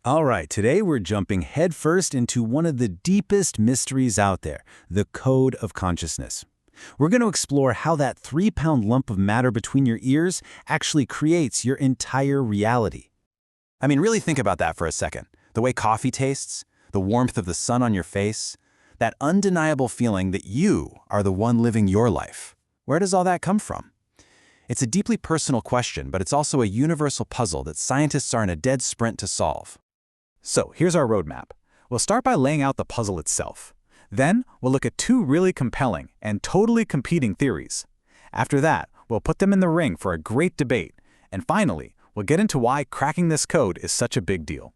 All right, today we're jumping headfirst into one of the deepest mysteries out there, the code of consciousness. We're going to explore how that 3-pound lump of matter between your ears actually creates your entire reality. I mean, really think about that for a second. The way coffee tastes, the warmth of the sun on your face, that undeniable feeling that you are the one living your life. Where does all that come from? It's a deeply personal question, but it's also a universal puzzle that scientists are in a dead sprint to solve. So here's our roadmap. We'll start by laying out the puzzle itself. Then we'll look at two really compelling and totally competing theories. After that, we'll put them in the ring for a great debate. And finally, we'll get into why cracking this code is such a big deal.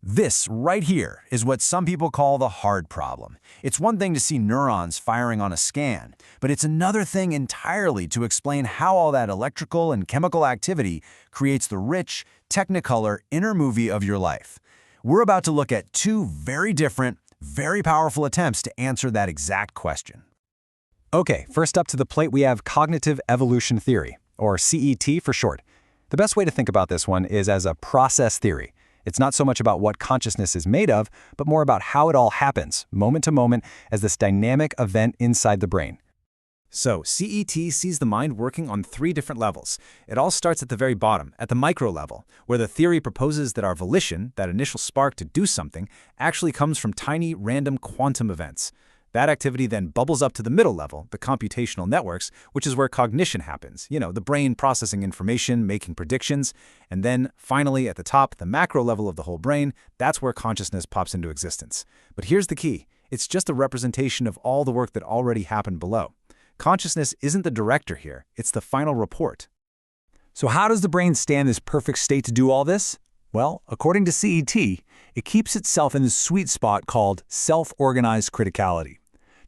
This right here is what some people call the hard problem. It's one thing to see neurons firing on a scan, but it's another thing entirely to explain how all that electrical and chemical activity creates the rich, technicolor inner movie of your life. We're about to look at two very different, very powerful attempts to answer that exact question. Okay, first up to the plate we have cognitive evolution theory, or CET for short. The best way to think about this one is as a process theory. It's not so much about what consciousness is made of, but more about how it all happens, moment to moment, as this dynamic event inside the brain. So, CET sees the mind working on 3 different levels. It all starts at the very bottom, at the micro level, where the theory proposes that our volition, that initial spark to do something, actually comes from tiny, random quantum events. That activity then bubbles up to the middle level, the computational networks, which is where cognition happens. The brain processing information, making predictions. And then, finally, at the top, the macro level of the whole brain, that's where consciousness pops into existence. But here's the key. It's just a representation of all the work that already happened below. Consciousness isn't the director here, it's the final report. So how does the brain stay in this perfect state to do all this? Well, according to CET, it keeps itself in the sweet spot called self-organized criticality.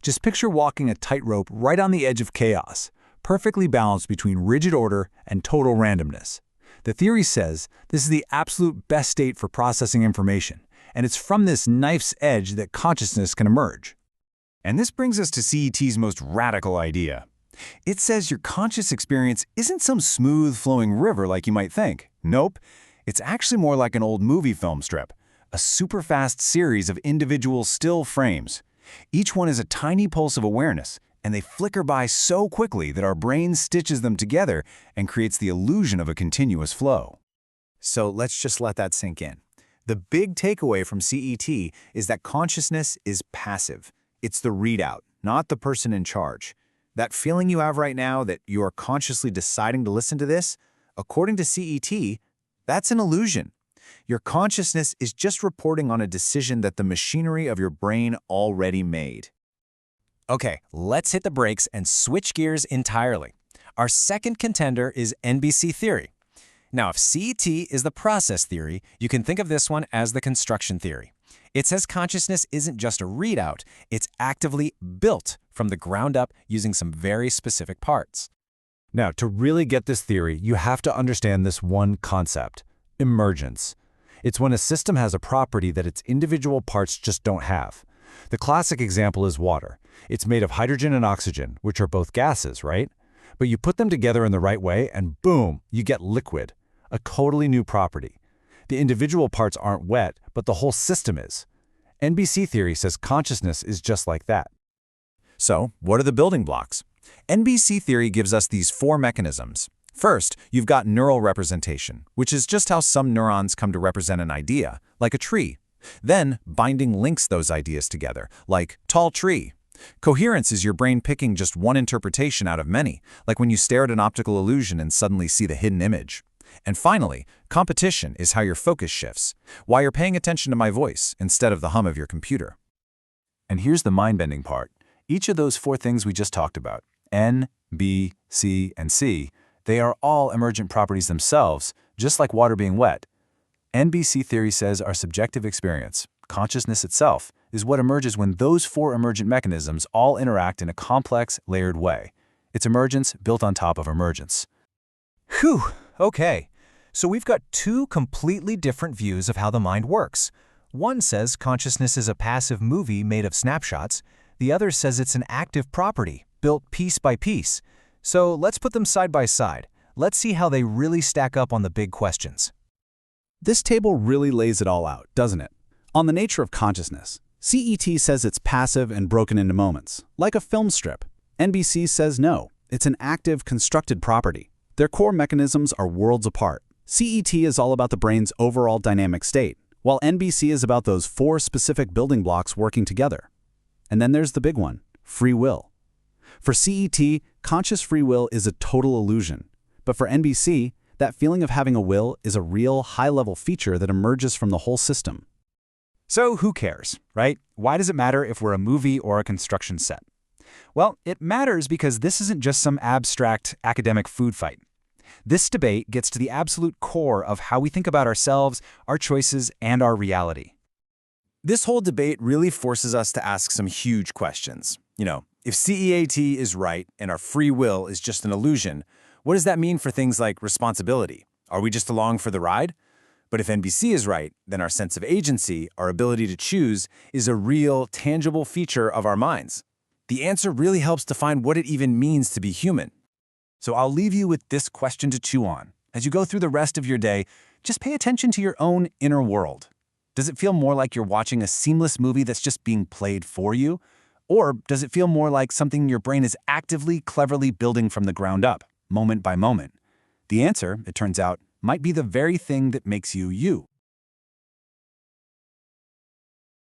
Just picture walking a tightrope right on the edge of chaos, perfectly balanced between rigid order and total randomness. The theory says this is the absolute best state for processing information, and it's from this knife's edge that consciousness can emerge. And this brings us to CET's most radical idea. It says your conscious experience isn't some smooth flowing river like you might think. Nope, it's actually more like an old movie film strip, a super fast series of individual still frames. Each one is a tiny pulse of awareness, and they flicker by so quickly that our brain stitches them together and creates the illusion of a continuous flow. So let's just let that sink in. The big takeaway from CET is that consciousness is passive. It's the readout, not the person in charge. That feeling you have right now that you are consciously deciding to listen to this, according to CET, that's an illusion. Your consciousness is just reporting on a decision that the machinery of your brain already made. Okay, let's hit the brakes and switch gears entirely. Our second contender is NBC theory. Now, if CET is the process theory, you can think of this one as the construction theory. It says consciousness isn't just a readout, it's actively built from the ground up using some very specific parts. Now, to really get this theory, you have to understand this one concept: emergence. It's when a system has a property that its individual parts just don't have. The classic example is water. It's made of hydrogen and oxygen, which are both gases, right? But you put them together in the right way, and boom, you get liquid, a totally new property. The individual parts aren't wet, but the whole system is. NBC theory says consciousness is just like that. So, what are the building blocks? NBC theory gives us these 4 mechanisms. First, you've got neural representation, which is just how some neurons come to represent an idea, like a tree. Then, binding links those ideas together, like tall tree. Coherence is your brain picking just one interpretation out of many, like when you stare at an optical illusion and suddenly see the hidden image. And finally, competition is how your focus shifts, why you're paying attention to my voice instead of the hum of your computer. And here's the mind-bending part. Each of those 4 things we just talked about, N, B, C, and C, they are all emergent properties themselves, just like water being wet. NBC theory says our subjective experience, consciousness itself, is what emerges when those 4 emergent mechanisms all interact in a complex, layered way. It's emergence built on top of emergence. Whew, okay. So we've got 2 completely different views of how the mind works. One says consciousness is a passive movie made of snapshots. The other says it's an active property, built piece by piece. So let's put them side by side. Let's see how they really stack up on the big questions. This table really lays it all out, doesn't it? On the nature of consciousness, CET says it's passive and broken into moments, like a film strip. NBC says no, it's an active, constructed property. Their core mechanisms are worlds apart. CET is all about the brain's overall dynamic state, while NBC is about those 4 specific building blocks working together. And then there's the big one, free will. For CET, conscious free will is a total illusion. But for NBC, that feeling of having a will is a real, high-level feature that emerges from the whole system. So who cares, right? Why does it matter if we're a movie or a construction set? Well, it matters because this isn't just some abstract academic food fight. This debate gets to the absolute core of how we think about ourselves, our choices, and our reality. This whole debate really forces us to ask some huge questions. If CEAT is right and our free will is just an illusion, what does that mean for things like responsibility? Are we just along for the ride? But if NBC is right, then our sense of agency, our ability to choose, is a real, tangible feature of our minds. The answer really helps define what it even means to be human. So I'll leave you with this question to chew on. As you go through the rest of your day, just pay attention to your own inner world. Does it feel more like you're watching a seamless movie that's just being played for you? Or does it feel more like something your brain is actively, cleverly building from the ground up, moment by moment? The answer, it turns out, might be the very thing that makes you you.